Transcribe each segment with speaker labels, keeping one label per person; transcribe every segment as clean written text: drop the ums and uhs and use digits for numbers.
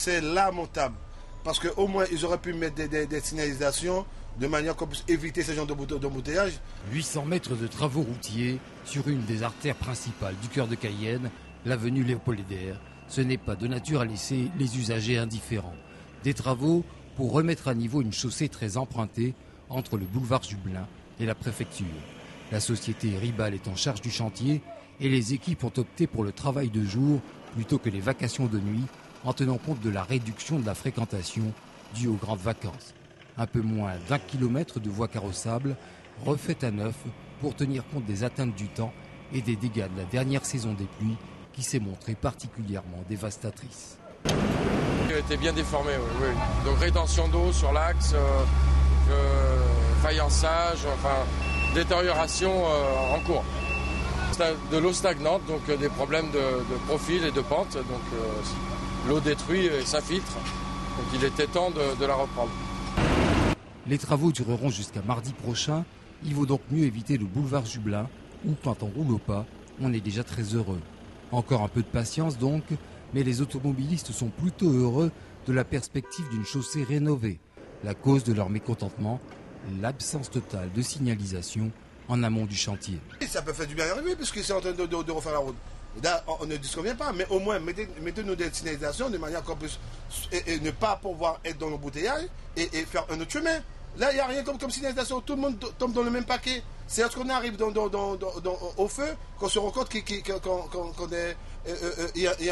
Speaker 1: C'est lamentable, parce qu'au moins ils auraient pu mettre des signalisations de manière qu'on puisse éviter ce genre d'embouteillage.
Speaker 2: 800 mètres de travaux routiers sur une des artères principales du cœur de Cayenne, l'avenue Léopold-Léder. Ce n'est pas de nature à laisser les usagers indifférents. Des travaux pour remettre à niveau une chaussée très empruntée entre le boulevard Jubelin et la préfecture. La société Ribal est en charge du chantier et les équipes ont opté pour le travail de jour plutôt que les vacations de nuit, en tenant compte de la réduction de la fréquentation due aux grandes vacances. Un peu moins d'1 kilomètre de voies carrossables refaites à neuf pour tenir compte des atteintes du temps et des dégâts de la dernière saison des pluies qui s'est montrée particulièrement dévastatrice.
Speaker 3: Il était bien déformé, oui. Donc rétention d'eau sur l'axe, faïençage, enfin détérioration en cours. De l'eau stagnante, donc des problèmes de profil et de pente. Donc l'eau détruit et ça filtre. Donc il était temps de la reprendre.
Speaker 2: Les travaux dureront jusqu'à mardi prochain. Il vaut donc mieux éviter le boulevard Jubelin où, quand on roule au pas, on est déjà très heureux. Encore un peu de patience donc, mais les automobilistes sont plutôt heureux de la perspective d'une chaussée rénovée. La cause de leur mécontentement, l'absence totale de signalisation en amont du chantier.
Speaker 1: Ça peut faire du bien arriver puisqu'ils sont en train de refaire la route. Là, on ne disconvient pas, mais au moins mettez-nous des signalisations de manière qu'on puisse ne pas pouvoir être dans l'embouteillage et faire un autre chemin. Là, il n'y a rien comme signalisation, tout le monde tombe dans le même paquet. C'est lorsqu'on arrive au feu qu'on se rend compte qu'il y a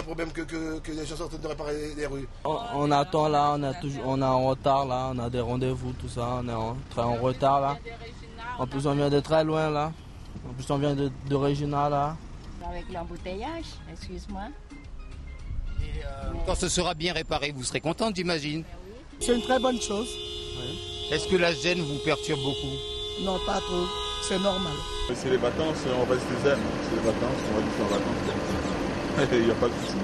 Speaker 1: un problème que les gens sont en train de réparer les rues.
Speaker 4: On attend là, on est en retard là, on a des rendez-vous, tout ça, on est en retard là. En plus, on vient de très loin là. En plus, on vient de Régina là.
Speaker 5: Avec l'embouteillage, excuse-moi.
Speaker 2: Et quand ce sera bien réparé, vous serez contente, j'imagine.
Speaker 6: C'est une très bonne chose.
Speaker 2: Oui. Est-ce que la gêne vous perturbe beaucoup?
Speaker 6: Non, pas trop. C'est normal.
Speaker 7: C'est les vacances, on reste des airs. C'est les vacances, on va juste en vacances. Il n'y a pas de souci.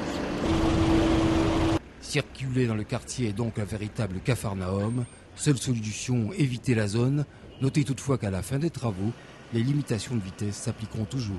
Speaker 2: Circuler dans le quartier est donc un véritable capharnaüm. Seule solution, éviter la zone. Notez toutefois qu'à la fin des travaux, les limitations de vitesse s'appliqueront toujours.